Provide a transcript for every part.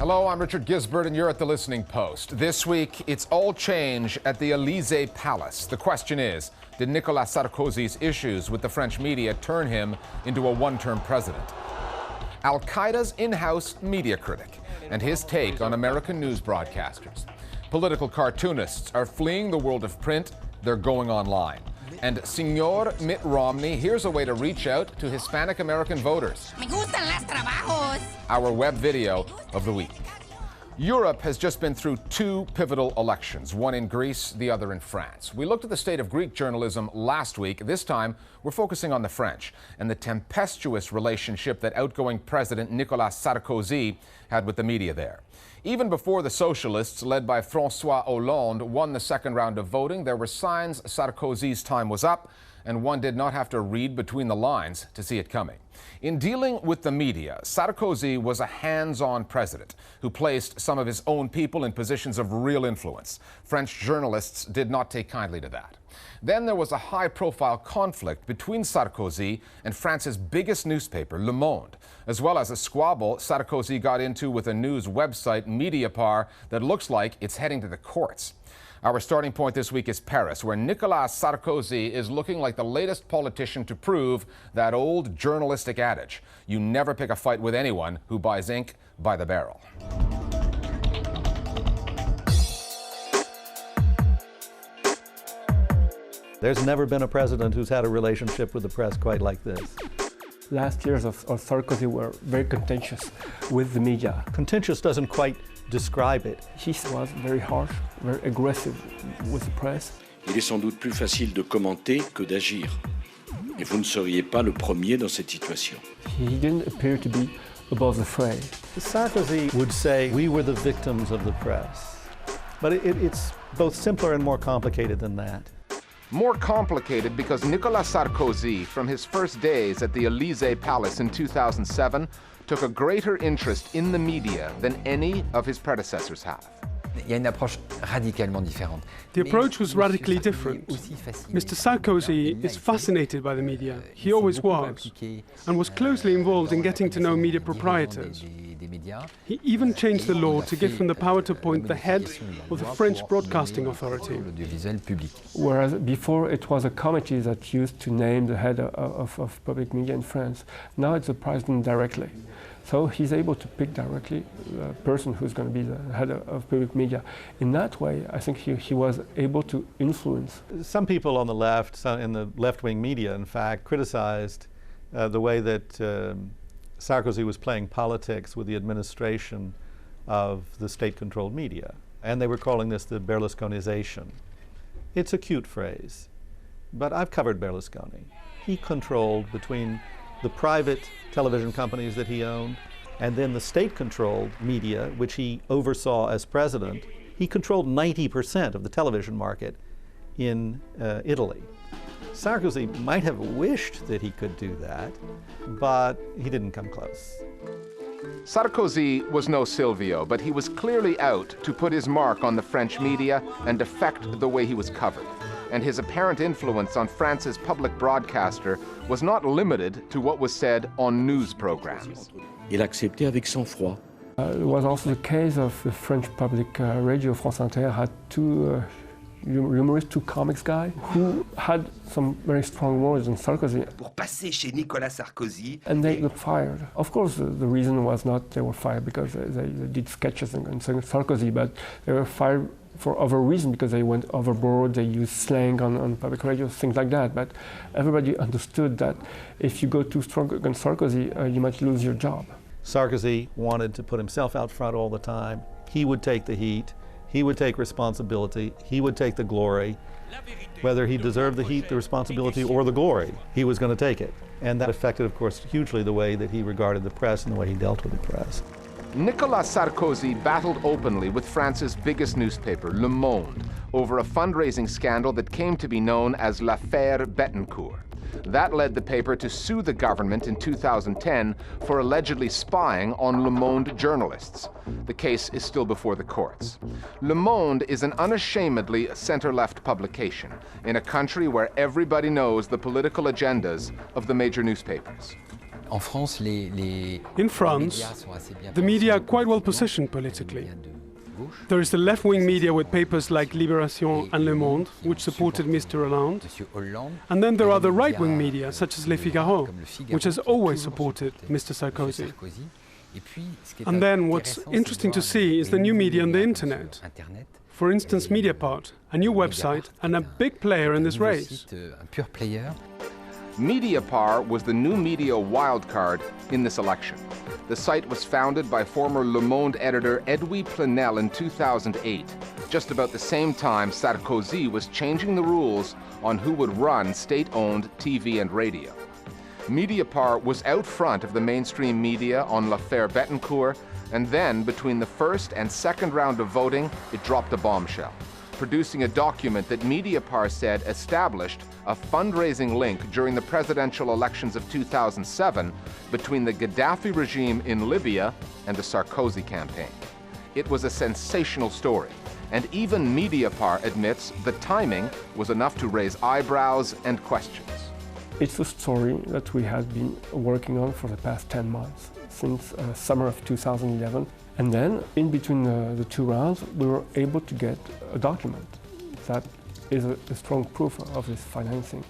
Hello, I'm Richard Gisbert, and you're at The Listening Post. This week, it's all change at the Élysée Palace. The question is, did Nicolas Sarkozy's issues with the French media turn him into a one-term president? Al-Qaeda's in-house media critic and his take on American news broadcasters. Political cartoonists are fleeing the world of print. They're going online. And Senor Mitt Romney, here's a way to reach out to Hispanic American voters. Me gustan las trabajos. Our web video of the week. Europe has just been through two pivotal elections, one in Greece, the other in France. We looked at the state of Greek journalism last week. This time, we're focusing on the French and the tempestuous relationship that outgoing President Nicolas Sarkozy had with the media there. Even before the socialists, led by François Hollande, won the second round of voting, there were signs Sarkozy's time was up, and one did not have to read between the lines to see it coming. In dealing with the media, Sarkozy was a hands-on president who placed some of his own people in positions of real influence. French journalists did not take kindly to that. Then there was a high-profile conflict between Sarkozy and France's biggest newspaper, Le Monde, as well as a squabble Sarkozy got into with a news website, Mediapart, that looks like it's heading to the courts. Our starting point this week is Paris, where Nicolas Sarkozy is looking like the latest politician to prove that old journalistic adage: you never pick a fight with anyone who buys ink by the barrel. There's never been a president who's had a relationship with the press quite like this. Last years of Sarkozy were very contentious with the media. Contentious doesn't quite describe it. He was very harsh, very aggressive with the press. Il est sans doute plus facile de commenter que d'agir. Et vous ne seriez pas le premier dans cette situation. He didn't appear to be above the fray. Sarkozy would say, we were the victims of the press. But it's both simpler and more complicated than that. More complicated because Nicolas Sarkozy, from his first days at the Élysée Palace in 2007, took a greater interest in the media than any of his predecessors have. Il y a une approche radicalement différente. The approach was radically different. Mr. Sarkozy is fascinated by the media. He always was, and was closely involved in getting to know media proprietors. He even changed the law to give him the power to appoint the head of the French Broadcasting Authority. Whereas before it was a committee that used to name the head of public media in France. Now it's the president directly. So he's able to pick directly the person who's going to be the head of public media. In that way, I think he was able to influence. Some people on the left, in the left-wing media, in fact, criticized the way that Sarkozy was playing politics with the administration of the state-controlled media. And they were calling this the Berlusconization. It's a cute phrase, but I've covered Berlusconi. He controlled between the private television companies that he owned and then the state-controlled media, which he oversaw as president. He controlled 90% of the television market in Italy. Sarkozy might have wished that he could do that, but he didn't come close. Sarkozy was no Silvio, but he was clearly out to put his mark on the French media and affect the way he was covered. And his apparent influence on France's public broadcaster was not limited to what was said on news programs. Il acceptait avec sang-froid. It was also the case of the French public radio. France Inter had two humorists, two comics guys, who had some very strong words on Sarkozy. Pour passer chez Nicolas Sarkozy. And they got fired. Of course, the reason was not they were fired because they did sketches on Sarkozy, but they were fired for other reasons, because they went overboard, they used slang on public radio, things like that. But everybody understood that if you go too strong against Sarkozy, you might lose your job. Sarkozy wanted to put himself out front all the time. He would take the heat. He would take responsibility. He would take the glory. Whether he deserved the heat, the responsibility, or the glory, he was going to take it. And that affected, of course, hugely the way that he regarded the press and the way he dealt with the press. Nicolas Sarkozy battled openly with France's biggest newspaper, Le Monde, over a fundraising scandal that came to be known as l'affaire Bettencourt. That led the paper to sue the government in 2010 for allegedly spying on Le Monde journalists. The case is still before the courts. Le Monde is an unashamedly center-left publication in a country where everybody knows the political agendas of the major newspapers. In France, the media are quite well positioned politically. There is the left-wing media with papers like Libération and Le Monde, which supported Mr. Hollande. And then there are the right-wing media, such as Le Figaro, which has always supported Mr. Sarkozy. And then what's interesting to see is the new media on the internet. For instance, Mediapart, a new website and a big player in this race. Mediapart was the new media wildcard in this election. The site was founded by former Le Monde editor Edwy Plenel in 2008, just about the same time Sarkozy was changing the rules on who would run state-owned TV and radio. Mediapart was out front of the mainstream media on l'affaire Bettencourt, and then between the first and second round of voting, it dropped a bombshell, producing a document that Mediapart said established a fundraising link during the presidential elections of 2007 between the Gaddafi regime in Libya and the Sarkozy campaign. It was a sensational story, and even Mediapart admits the timing was enough to raise eyebrows and questions. It's a story that we have been working on for the past 10 months, since summer of 2011. And then, in between the two rounds, we were able to get a document that is a strong proof of this financing.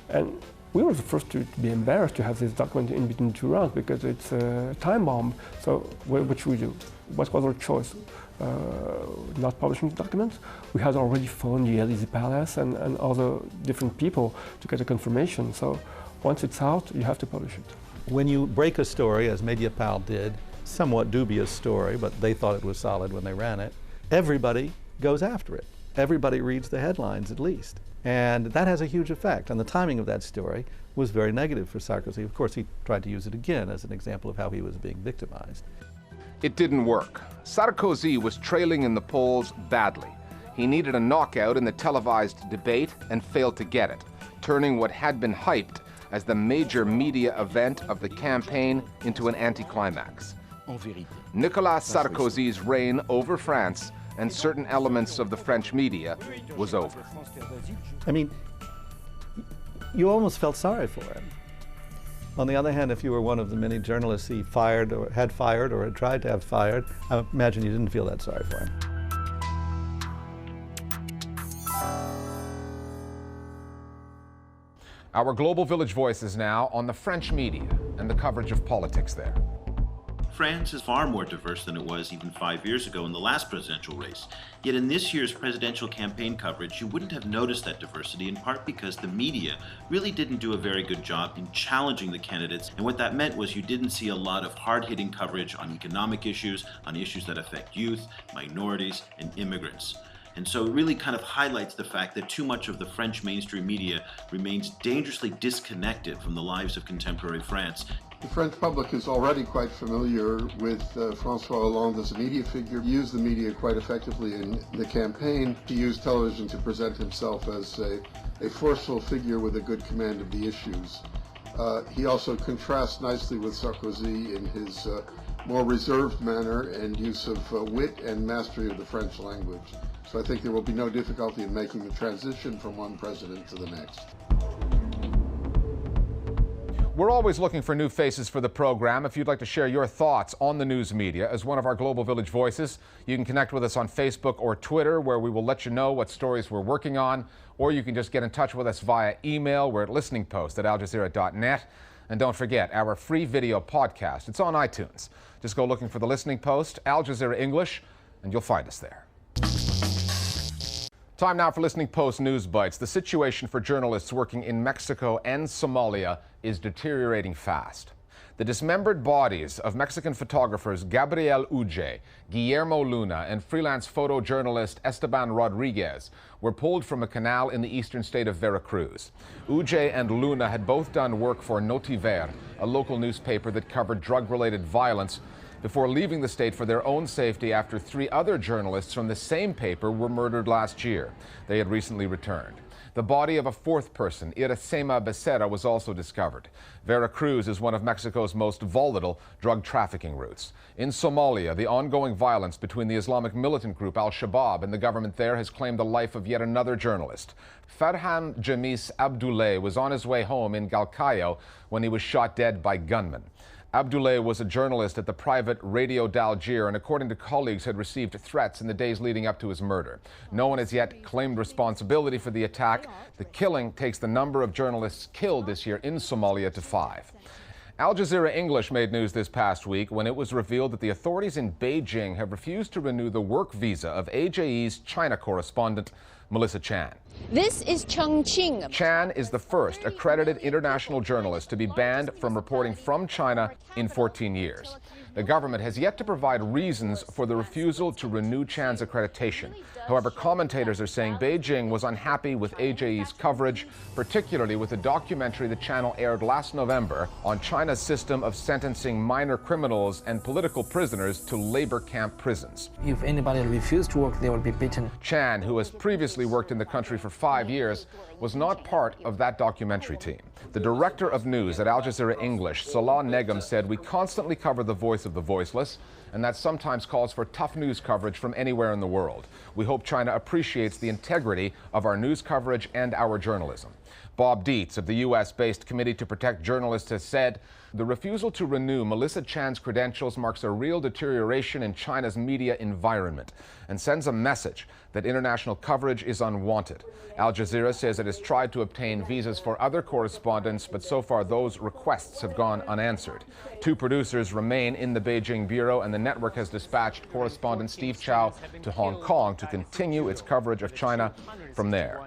And we were the first to be embarrassed to have this document in between two rounds because it's a time bomb. So what should we do? What was our choice? Not publishing the documents? We had already phoned the Elysee Palace and other different people to get a confirmation. So once it's out, you have to publish it. When you break a story, as Mediapart did, somewhat dubious story, but they thought it was solid when they ran it, everybody goes after it. Everybody reads the headlines at least. And that has a huge effect. And the timing of that story was very negative for Sarkozy. Of course, he tried to use it again as an example of how he was being victimized. It didn't work. Sarkozy was trailing in the polls badly. He needed a knockout in the televised debate and failed to get it, turning what had been hyped as the major media event of the campaign into an anticlimax. Nicolas Sarkozy's reign over France and certain elements of the French media was over. I mean, you almost felt sorry for him. On the other hand, if you were one of the many journalists he fired or had tried to have fired, I imagine you didn't feel that sorry for him. Our Global Village Voice is now on the French media and the coverage of politics there. France is far more diverse than it was even 5 years ago in the last presidential race. Yet in this year's presidential campaign coverage, you wouldn't have noticed that diversity, in part because the media really didn't do a very good job in challenging the candidates. And what that meant was you didn't see a lot of hard-hitting coverage on economic issues, on issues that affect youth, minorities, and immigrants. And so it really kind of highlights the fact that too much of the French mainstream media remains dangerously disconnected from the lives of contemporary France. The French public is already quite familiar with François Hollande as a media figure. He used the media quite effectively in the campaign. He used television to present himself as a forceful figure with a good command of the issues. He also contrasts nicely with Sarkozy in his more reserved manner and use of wit and mastery of the French language. So I think there will be no difficulty in making the transition from one president to the next. We're always looking for new faces for the program. If you'd like to share your thoughts on the news media as one of our Global Village Voices, you can connect with us on Facebook or Twitter, where we will let you know what stories we're working on, or you can just get in touch with us via email. We're at listeningpost@aljazeera.net. And don't forget, our free video podcast. It's on iTunes. Just go looking for the Listening Post, Al Jazeera English, and you'll find us there. Time now for Listening Post News Bites. The situation for journalists working in Mexico and Somalia is deteriorating fast. The dismembered bodies of Mexican photographers Gabriel Uge, Guillermo Luna, and freelance photojournalist Esteban Rodriguez were pulled from a canal in the eastern state of Veracruz. Uge and Luna had both done work for Notiver, a local newspaper that covered drug-related violence, before leaving the state for their own safety after 3 other journalists from the same paper were murdered last year. They had recently returned. The body of a fourth person, Iracema Becerra, was also discovered. Veracruz is one of Mexico's most volatile drug trafficking routes. In Somalia, the ongoing violence between the Islamic militant group Al-Shabaab and the government there has claimed the life of yet another journalist. Farhan Jamis Abdoulaye was on his way home in Galkayo when he was shot dead by gunmen. Abdoulaye was a journalist at the private Radio d'Alger and, according to colleagues, had received threats in the days leading up to his murder. No one has yet claimed responsibility for the attack. The killing takes the number of journalists killed this year in Somalia to 5. Al Jazeera English made news this past week when it was revealed that the authorities in Beijing have refused to renew the work visa of AJE's China correspondent, Melissa Chan. This is Chengqing. Chan is the first accredited international journalist to be banned from reporting from China in 14 years. The government has yet to provide reasons for the refusal to renew Chan's accreditation. However, commentators are saying Beijing was unhappy with AJE's coverage, particularly with a documentary the channel aired last November on China's system of sentencing minor criminals and political prisoners to labor camp prisons. If anybody refuses to work, they will be beaten. Chan, who has previously worked in the country for 5 years, was not part of that documentary team. The director of news at Al Jazeera English, Salah Negam, said, "We constantly cover the voice of the voiceless, and that sometimes calls for tough news coverage from anywhere in the world. We hope China appreciates the integrity of our news coverage and our journalism." Bob Dietz of the U.S.-based Committee to Protect Journalists has said, "The refusal to renew Melissa Chan's credentials marks a real deterioration in China's media environment and sends a message that international coverage is unwanted." Al Jazeera says it has tried to obtain visas for other correspondents, but so far those requests have gone unanswered. 2 producers remain in the Beijing bureau, and the network has dispatched correspondent Steve Chow to Hong Kong to continue its coverage of China from there.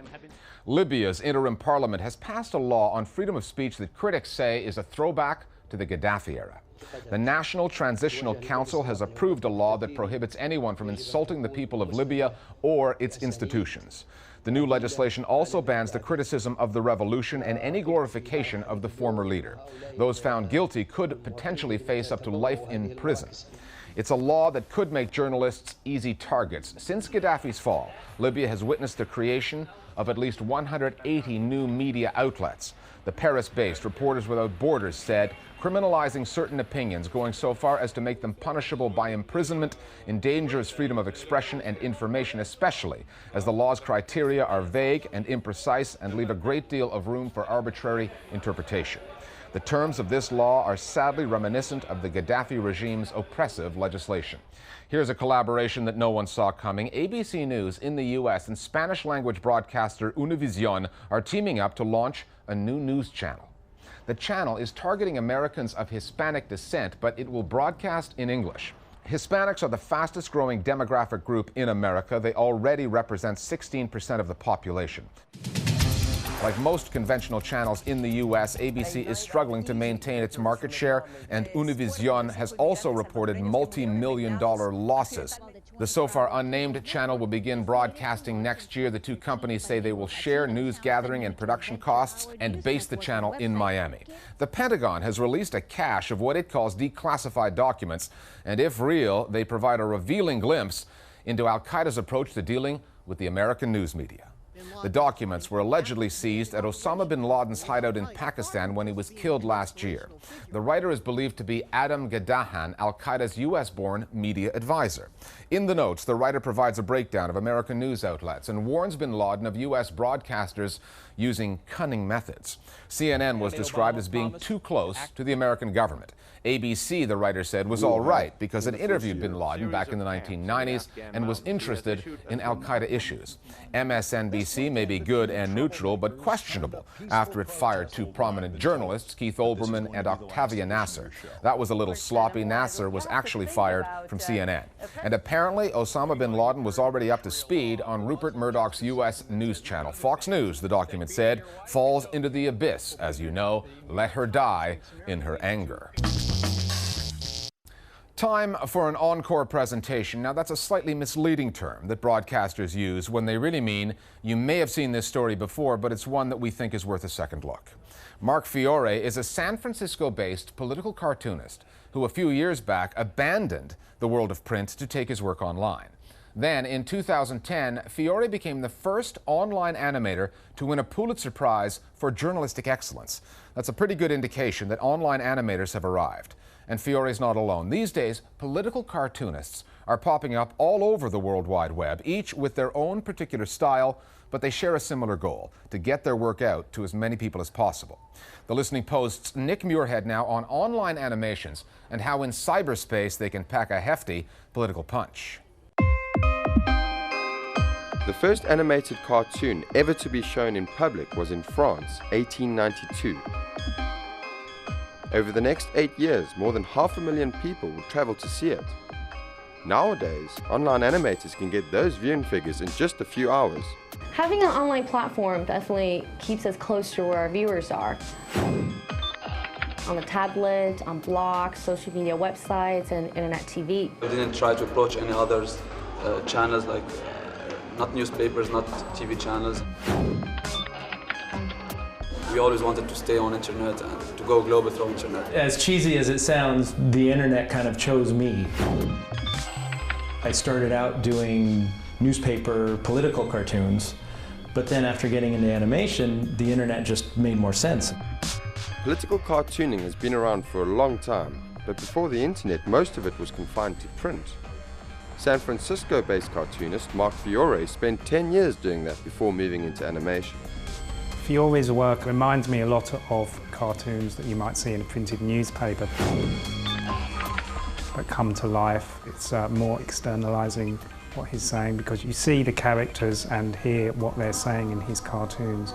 Libya's interim parliament has passed a law on freedom of speech that critics say is a throwback to the Gaddafi era. The National Transitional Council has approved a law that prohibits anyone from insulting the people of Libya or its institutions. The new legislation also bans the criticism of the revolution and any glorification of the former leader. Those found guilty could potentially face up to life in prison. It's a law that could make journalists easy targets. Since Gaddafi's fall, Libya has witnessed the creation of at least 180 new media outlets. The Paris-based Reporters Without Borders said criminalizing certain opinions, going so far as to make them punishable by imprisonment, endangers freedom of expression and information, especially as the law's criteria are vague and imprecise and leave a great deal of room for arbitrary interpretation. The terms of this law are sadly reminiscent of the Gaddafi regime's oppressive legislation. Here's a collaboration that no one saw coming. ABC News in the U.S. and Spanish-language broadcaster Univision are teaming up to launch a new news channel. The channel is targeting Americans of Hispanic descent, but it will broadcast in English. Hispanics are the fastest-growing demographic group in America. They already represent 16% of the population. Like most conventional channels in the U.S., ABC is struggling to maintain its market share, and Univision has also reported multi-million-dollar losses. The so far unnamed channel will begin broadcasting next year. The 2 companies say they will share news gathering and production costs and base the channel in Miami. The Pentagon has released a cache of what it calls declassified documents, and if real, they provide a revealing glimpse into al-Qaeda's approach to dealing with the American news media. The documents were allegedly seized at Osama bin Laden's hideout in Pakistan when he was killed last year. The writer is believed to be Adam Gaddahan, al-Qaeda's U.S.-born media advisor. In the notes, the writer provides a breakdown of American news outlets and warns bin Laden of U.S. broadcasters using cunning methods. CNN was described as being too close to the American government. ABC, the writer said, was all right because it interviewed bin Laden back in the 1990s and was interested in al-Qaeda issues. MSNBC may be good and neutral, but questionable after it fired 2 prominent journalists, Keith Olbermann and Octavia Nasser. That was a little sloppy. Nasser was actually fired from CNN. And apparently, Osama bin Laden was already up to speed on Rupert Murdoch's U.S. news channel. Fox News, the document said, falls into the abyss. As you know, let her die in her anger. Time for an encore presentation. Now, that's a slightly misleading term that broadcasters use when they really mean you may have seen this story before, but it's one that we think is worth a second look. Mark Fiore is a San Francisco-based political cartoonist who a few years back abandoned the world of print to take his work online. Then, in 2010, Fiore became the first online animator to win a Pulitzer Prize for journalistic excellence. That's a pretty good indication that online animators have arrived. And Fiore's not alone. These days, political cartoonists are popping up all over the World Wide Web, each with their own particular style, but they share a similar goal: to get their work out to as many people as possible. The Listening Post's Nick Muirhead now on online animations and how in cyberspace they can pack a hefty political punch. The first animated cartoon ever to be shown in public was in France, 1892. Over the next 8 years, more than 500,000 people will travel to see it. Nowadays, online animators can get those viewing figures in just a few hours. Having an online platform definitely keeps us close to where our viewers are. On the tablet, on blogs, social media websites, and internet TV. We didn't try to approach any other channels, like not newspapers, not TV channels. We always wanted to stay on internet and to go global through internet. As cheesy as it sounds, the internet kind of chose me. I started out doing newspaper political cartoons, but then after getting into animation, the internet just made more sense. Political cartooning has been around for a long time, but before the internet, most of it was confined to print. San Francisco-based cartoonist Mark Fiore spent 10 years doing that before moving into animation. Fiore's work reminds me a lot of cartoons that you might see in a printed newspaper, but come to life. It's more externalizing what he's saying, because you see the characters and hear what they're saying in his cartoons.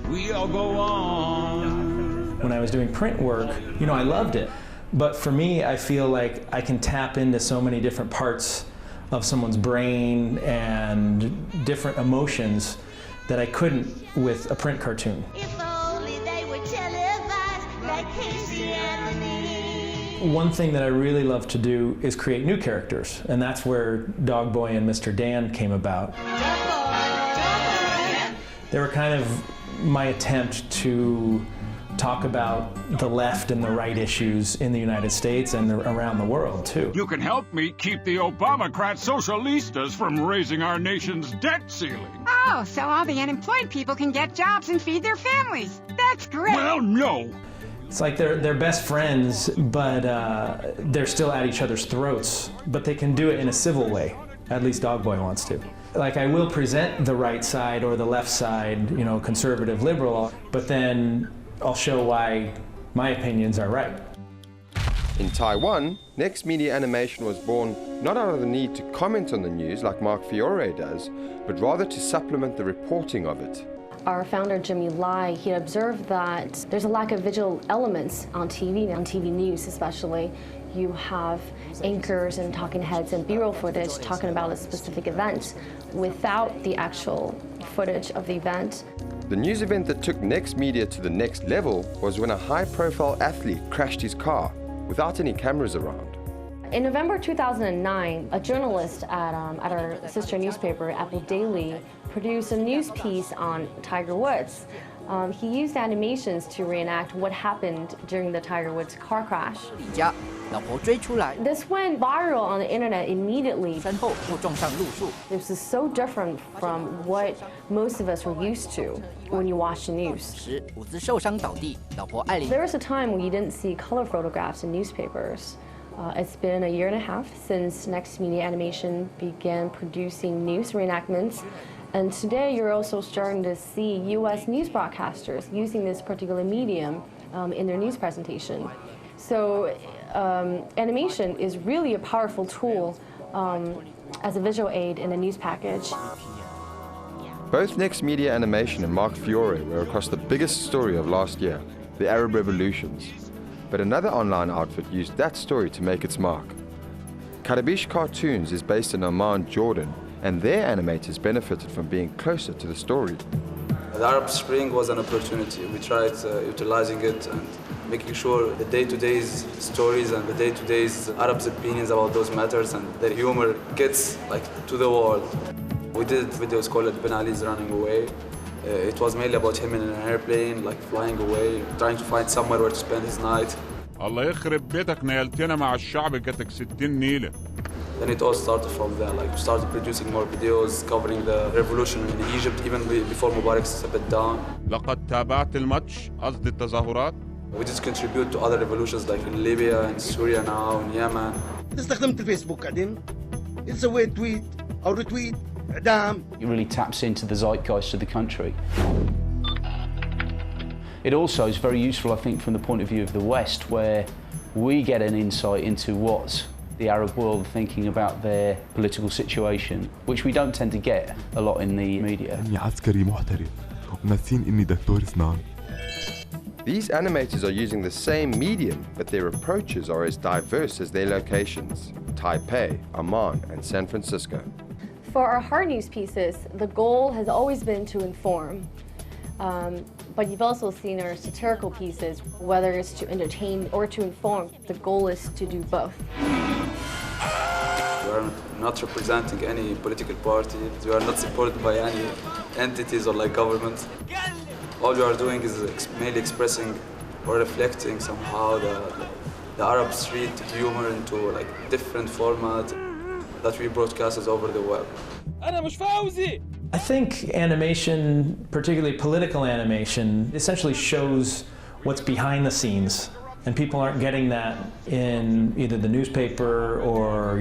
We all go on. When I was doing print work, I loved it. But for me, I feel like I can tap into so many different parts of someone's brain and different emotions that I couldn't with a print cartoon. If only they would televise like Casey and One thing that I really love to do is create new characters, and that's where Dog Boy and Mr. Dan came about. They were kind of my attempt to talk about the left and the right issues in the United States and around the world, too. You can help me keep the Obamacrat socialistas from raising our nation's debt ceiling. Oh, so all the unemployed people can get jobs and feed their families. That's great. Well, no. It's like they're best friends, but they're still at each other's throats. But they can do it in a civil way. At least Dog Boy wants to. Like, I will present the right side or the left side, conservative, liberal, but then I'll show why my opinions are right. In Taiwan, Next Media Animation was born not out of the need to comment on the news like Mark Fiore does, but rather to supplement the reporting of it. Our founder, Jimmy Lai, he observed that there's a lack of visual elements on TV news especially. You have anchors and talking heads and B-roll footage talking about a specific event without the actual footage of the event. The news event that took Next Media to the next level was when a high-profile athlete crashed his car without any cameras around. In November 2009, a journalist at our sister newspaper, Apple Daily, produced a news piece on Tiger Woods. He used animations to reenact what happened during the Tiger Woods car crash. This went viral on the internet immediately. This is so different from what most of us were used to when you watch the news. There was a time when you didn't see color photographs in newspapers. It's been a year and a half since Next Media Animation began producing news reenactments. And today you're also starting to see U.S. news broadcasters using this particular medium in their news presentation. So animation is really a powerful tool as a visual aid in a news package. Both Next Media Animation and Mark Fiore were across the biggest story of last year, the Arab revolutions. But another online outfit used that story to make its mark. Karabish Cartoons is based in Amman, Jordan, and their animators benefited from being closer to the story. The Arab Spring was an opportunity. We tried utilizing it and making sure the day-to-day stories and the day-to-day Arabs' opinions about those matters and their humor gets to the world. We did videos called Ben Ali's Running Away. It was mainly about him in an airplane, flying away, trying to find somewhere where to spend his night. الله يخرب بيتك نيلتنا مع الشعب جاتك 60 نيلة. Then it all started from there. Like we started producing more videos covering the revolution in Egypt, even before Mubarak stepped down. لقد تابعت الماتش قصد التظاهرات. We just contribute to other revolutions like in Libya, in Syria now, in Yemen. استخدمت الفيسبوك بعدين سويت تويت أو ريتويت إعدام. It really taps into the zeitgeist of the country. It also is very useful, I think, from the point of view of the West, where we get an insight into what the Arab world are thinking about their political situation, which we don't tend to get a lot in the media. These animators are using the same medium, but their approaches are as diverse as their locations: Taipei, Amman, and San Francisco. For our hard news pieces, the goal has always been to inform. But you've also seen our satirical pieces, whether it's to entertain or to inform. The goal is to do both. We are not representing any political party. We are not supported by any entities or like governments. All we are doing is mainly expressing or reflecting somehow the Arab street humor into like different format that we broadcast over the web. I think animation, particularly political animation, essentially shows what's behind the scenes. And people aren't getting that in either the newspaper or,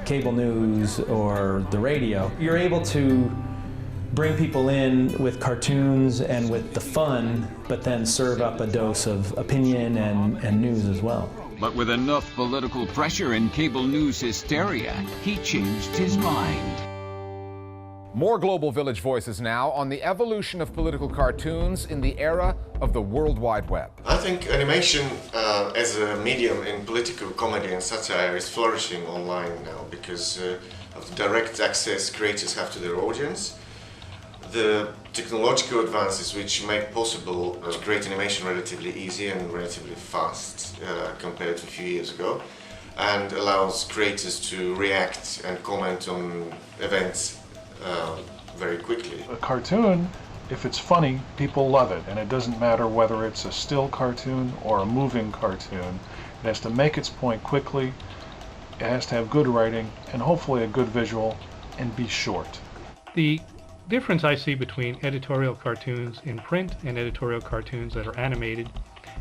cable news or the radio. You're able to bring people in with cartoons and with the fun, but then serve up a dose of opinion and news as well. But with enough political pressure and cable news hysteria, he changed his mind. More Global Village voices now on the evolution of political cartoons in the era of the World Wide Web. I think animation as a medium in political comedy and satire is flourishing online now because of the direct access creators have to their audience. The technological advances which make possible to create animation relatively easy and relatively fast compared to a few years ago, and allows creators to react and comment on events very quickly. A cartoon, if it's funny, people love it, and it doesn't matter whether it's a still cartoon or a moving cartoon. It has to make its point quickly, it has to have good writing, and hopefully a good visual, and be short. The difference I see between editorial cartoons in print and editorial cartoons that are animated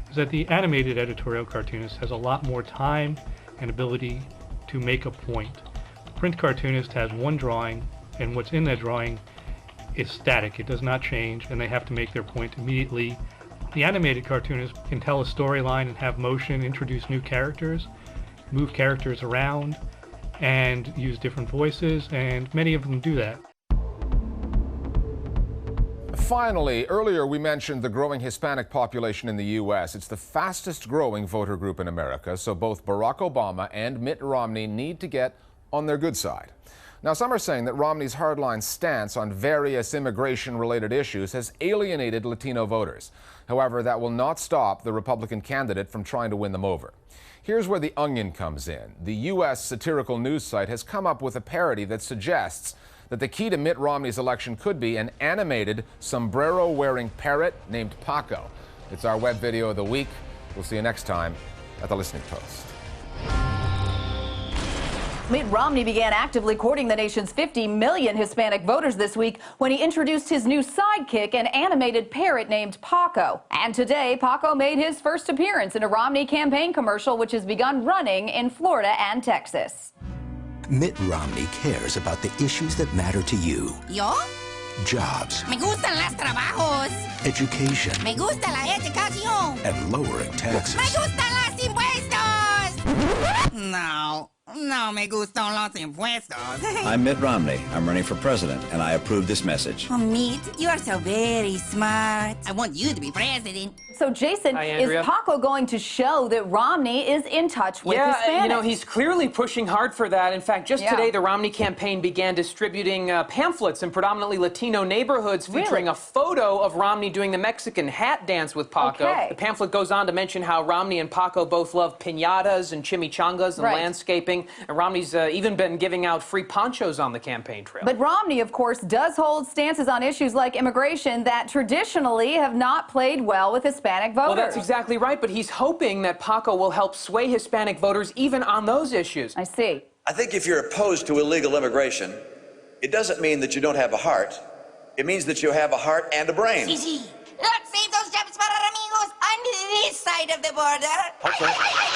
is that the animated editorial cartoonist has a lot more time and ability to make a point. The print cartoonist has one drawing, and what's in that drawing is static. It does not change, and they have to make their point immediately. The animated cartoonist can tell a storyline and have motion, introduce new characters, move characters around, and use different voices, and many of them do that. Finally, earlier we mentioned the growing Hispanic population in the U.S. It's the fastest growing voter group in America, so both Barack Obama and Mitt Romney need to get on their good side. Now, some are saying that Romney's hardline stance on various immigration-related issues has alienated Latino voters. However, that will not stop the Republican candidate from trying to win them over. Here's where The Onion comes in. The U.S. satirical news site has come up with a parody that suggests that the key to Mitt Romney's election could be an animated sombrero-wearing parrot named Paco. It's our web video of the week. We'll see you next time at The Listening Post. Mitt Romney began actively courting the nation's 50 million Hispanic voters this week when he introduced his new sidekick, an animated parrot named Paco. And today, Paco made his first appearance in a Romney campaign commercial, which has begun running in Florida and Texas. Mitt Romney cares about the issues that matter to you. ¿Yo? Jobs. Me gustan los trabajos. Education. Me gusta la educación. And lowering taxes. Me gustan los impuestos. No me gustan los impuestos. I'm Mitt Romney. I'm running for president, and I approve this message. Oh, Mitt, you are so very smart. I want you to be president. So, Jason, is Paco going to show that Romney is in touch with Hispanics? Yeah, he's clearly pushing hard for that. In fact, just today, the Romney campaign began distributing pamphlets in predominantly Latino neighborhoods featuring a photo of Romney doing the Mexican hat dance with Paco. Okay. The pamphlet goes on to mention how Romney and Paco both love piñatas and chimichangas and landscaping. And Romney's even been giving out free ponchos on the campaign trail. But Romney, of course, does hold stances on issues like immigration that traditionally have not played well with Hispanic voters. Well, that's exactly right, but he's hoping that Paco will help sway Hispanic voters even on those issues. I see. I think if you're opposed to illegal immigration, it doesn't mean that you don't have a heart. It means that you have a heart and a brain. Sí, sí. Let's save those jobs para our amigos on this side of the border. Okay.